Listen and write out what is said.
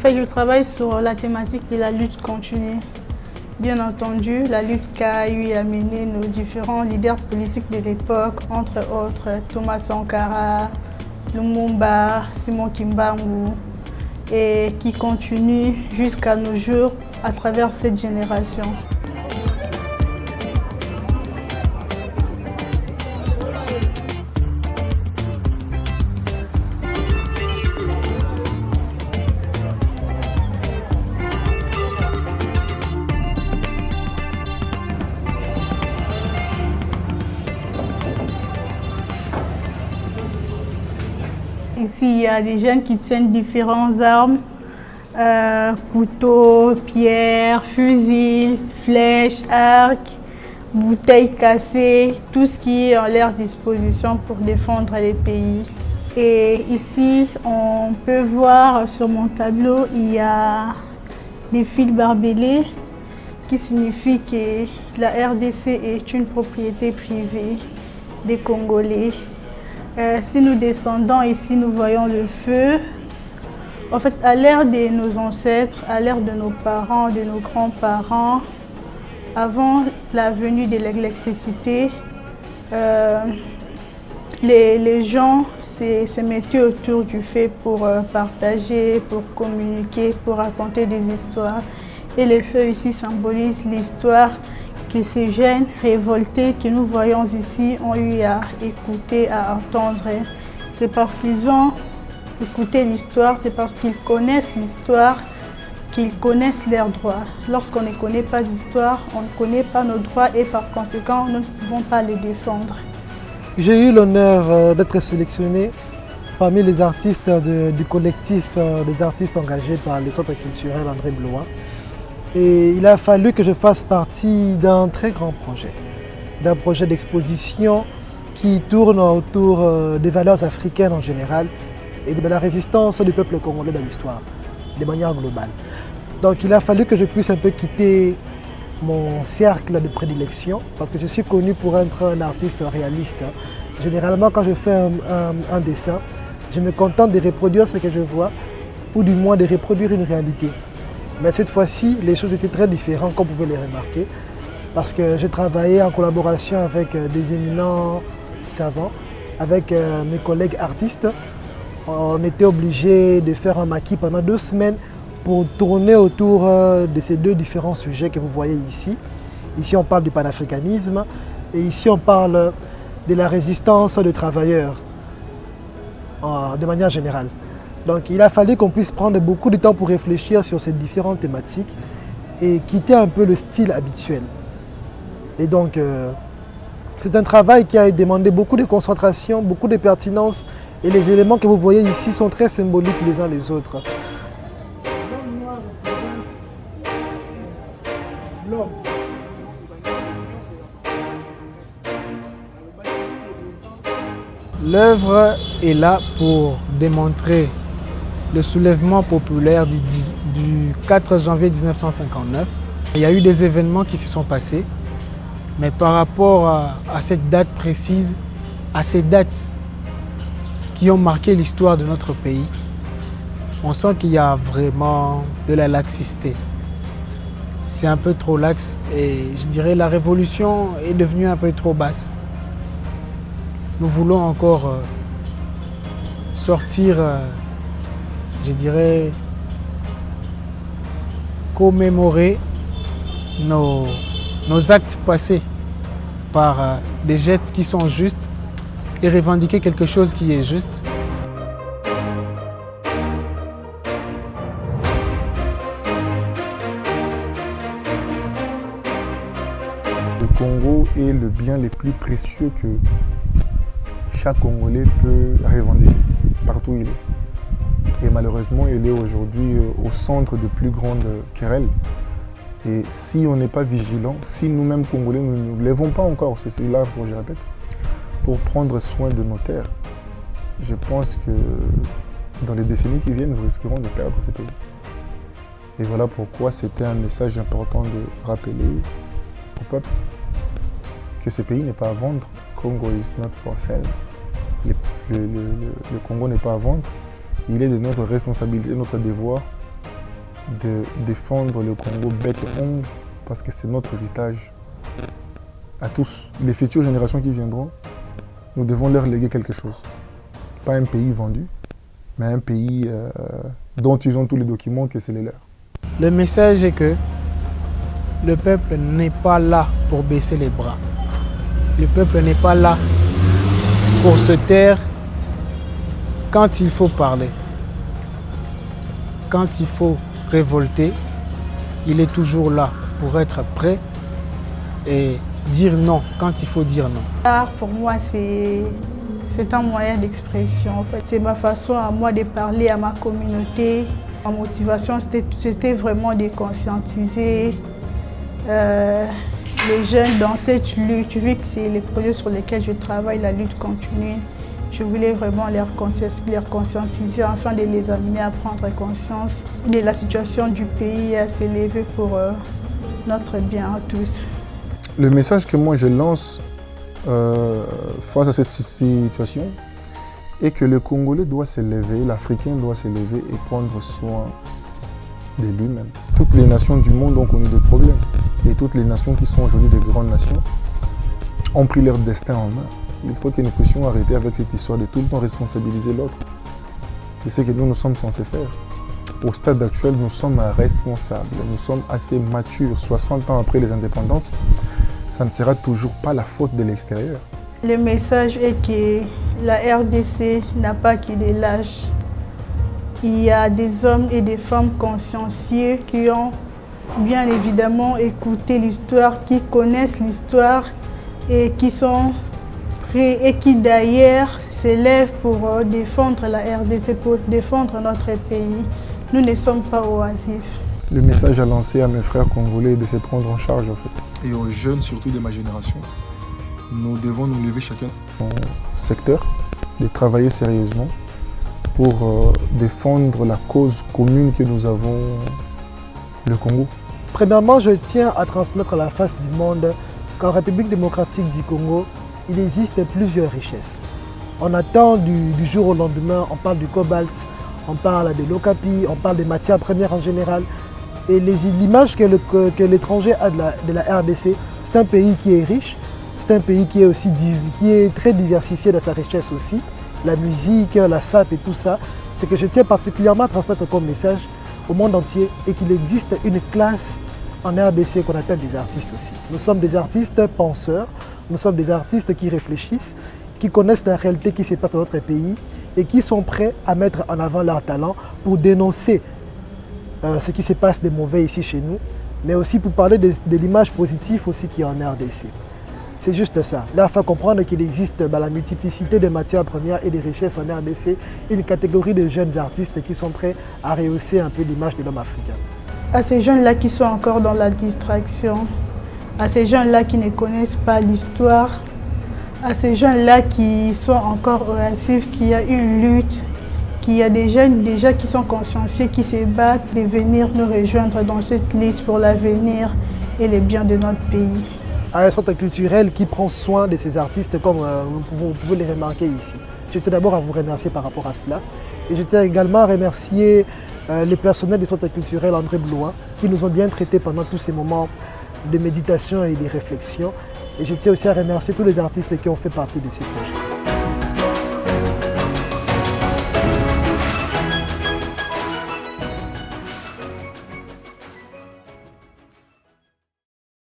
fait, je travaille sur la thématique de la lutte continue. Bien entendu, la lutte qu'a eu à mener nos différents leaders politiques de l'époque, entre autres Thomas Sankara, Lumumba, Simon Kimbangu, et qui continue jusqu'à nos jours à travers cette génération. Ici, il y a des jeunes qui tiennent différentes armes, couteaux, pierres, fusils, flèches, arcs, bouteilles cassées, tout ce qui est à leur disposition pour défendre les pays. Et ici, on peut voir sur mon tableau, il y a des fils barbelés qui signifie que la RDC est une propriété privée des Congolais. Si nous descendons ici, nous voyons le feu. En fait, à l'ère de nos ancêtres, à l'ère de nos parents, de nos grands-parents, avant la venue de l'électricité, les gens se mettaient autour du feu pour partager, pour communiquer, pour raconter des histoires. Et le feu ici symbolise l'histoire que ces jeunes révoltés que nous voyons ici ont eu à écouter, à entendre. C'est parce qu'ils ont écouté l'histoire, c'est parce qu'ils connaissent l'histoire, qu'ils connaissent leurs droits. Lorsqu'on ne connaît pas d'histoire, on ne connaît pas nos droits et par conséquent, nous ne pouvons pas les défendre. J'ai eu l'honneur d'être sélectionné parmi les artistes du collectif des artistes engagés par les centres culturels André Blois. Et il a fallu que je fasse partie d'un très grand projet, d'un projet d'exposition qui tourne autour des valeurs africaines en général et de la résistance du peuple congolais dans l'histoire, de manière globale. Donc il a fallu que je puisse un peu quitter mon cercle de prédilection parce que je suis connu pour être un artiste réaliste. Généralement, quand je fais un dessin, je me contente de reproduire ce que je vois ou du moins de reproduire une réalité. Mais cette fois-ci, les choses étaient très différentes, comme vous pouvez les remarquer, parce que j'ai travaillé en collaboration avec des éminents savants, avec mes collègues artistes. On était obligé de faire un maquis pendant 2 semaines pour tourner autour de ces 2 différents sujets que vous voyez ici. Ici, on parle du panafricanisme et ici, on parle de la résistance des travailleurs de manière générale. Donc il a fallu qu'on puisse prendre beaucoup de temps pour réfléchir sur ces différentes thématiques et quitter un peu le style habituel. Et donc c'est un travail qui a demandé beaucoup de concentration, beaucoup de pertinence et les éléments que vous voyez ici sont très symboliques les uns les autres. L'œuvre est là pour démontrer le soulèvement populaire du 4 janvier 1959. Il y a eu des événements qui se sont passés, mais par rapport à cette date précise, à ces dates qui ont marqué l'histoire de notre pays, on sent qu'il y a vraiment de la laxité. C'est un peu trop laxe et je dirais la révolution est devenue un peu trop basse. Nous voulons encore sortir, je dirais, commémorer nos actes passés par des gestes qui sont justes et revendiquer quelque chose qui est juste. Le Congo est le bien le plus précieux que chaque Congolais peut revendiquer, partout où il est. Et malheureusement, il est aujourd'hui au centre de plus grandes querelles. Et si on n'est pas vigilant, si nous-mêmes Congolais, nous ne nous lèvons pas encore, c'est là que je répète, pour prendre soin de nos terres, je pense que dans les décennies qui viennent, nous risquerons de perdre ce pays. Et voilà pourquoi c'était un message important de rappeler au peuple que ce pays n'est pas à vendre. Congo is not for sale. Le Congo n'est pas à vendre. Il est de notre responsabilité, notre devoir de défendre le Congo bec et ongle parce que c'est notre héritage à tous. Les futures générations qui viendront, nous devons leur léguer quelque chose. Pas un pays vendu, mais un pays dont ils ont tous les documents que c'est les leurs. Le message est que le peuple n'est pas là pour baisser les bras. Le peuple n'est pas là pour se taire quand il faut parler. Quand il faut révolter, il est toujours là pour être prêt et dire non quand il faut dire non. L'art, pour moi, c'est un moyen d'expression. En fait, c'est ma façon à moi de parler à ma communauté. Ma motivation, c'était vraiment de conscientiser les jeunes dans cette lutte. Vu que c'est les projets sur lesquels je travaille, la lutte continue, je voulais vraiment les conscientiser afin de les amener à prendre conscience de la situation du pays, à s'élever pour notre bien à tous. Le message que moi je lance face à cette situation est que le Congolais doit s'élever, l'Africain doit s'élever et prendre soin de lui-même. Toutes les nations du monde ont connu des problèmes et toutes les nations qui sont aujourd'hui des grandes nations ont pris leur destin en main. Il faut que nous puissions arrêter avec cette histoire de tout le temps responsabiliser l'autre. C'est ce que nous sommes censés faire. Au stade actuel, nous sommes responsables, nous sommes assez matures. 60 ans après les indépendances, ça ne sera toujours pas la faute de l'extérieur. Le message est que la RDC n'a pas que des lâches. Il y a des hommes et des femmes consciencieux qui ont bien évidemment écouté l'histoire, qui connaissent l'histoire et qui sont prêts et qui d'ailleurs s'élèvent pour défendre la RDC, pour défendre notre pays. Nous ne sommes pas oisifs. Le message à lancer à mes frères congolais est de se prendre en charge en fait. Et aux jeunes surtout de ma génération, nous devons nous lever chacun dans son secteur, de travailler sérieusement pour défendre la cause commune que nous avons, le Congo. Premièrement, je tiens à transmettre à la face du monde qu'en République démocratique du Congo, il existe plusieurs richesses. On attend du jour au lendemain, on parle du cobalt, on parle de l'okapi, on parle des matières premières en général. Et l'image que l'étranger a de la RDC, c'est un pays qui est riche, c'est un pays qui est très diversifié dans sa richesse aussi. La musique, la SAP et tout ça, c'est que je tiens particulièrement à transmettre comme message au monde entier et qu'il existe une classe en RDC qu'on appelle des artistes aussi. Nous sommes des artistes penseurs, nous sommes des artistes qui réfléchissent, qui connaissent la réalité qui se passe dans notre pays et qui sont prêts à mettre en avant leur talent pour dénoncer ce qui se passe de mauvais ici chez nous, mais aussi pour parler de l'image positive aussi qui est en RDC. C'est juste ça. Là, il faut comprendre qu'il existe la multiplicité de matières premières et des richesses en RDC, une catégorie de jeunes artistes qui sont prêts à rehausser un peu l'image de l'homme africain. À ces jeunes-là qui sont encore dans la distraction, à ces jeunes-là qui ne connaissent pas l'histoire, à ces jeunes-là qui sont encore oisifs, qu'il y a une lutte, qu'il y a des jeunes déjà qui sont consciencieux, qui se battent, de venir nous rejoindre dans cette lutte pour l'avenir et les biens de notre pays. À un centre culturel qui prend soin de ces artistes comme vous pouvez les remarquer ici. Je tiens d'abord à vous remercier par rapport à cela. Et je tiens également à remercier les personnels du centre culturel André Blois qui nous ont bien traités pendant tous ces moments de méditation et de réflexion. Et je tiens aussi à remercier tous les artistes qui ont fait partie de ce projet.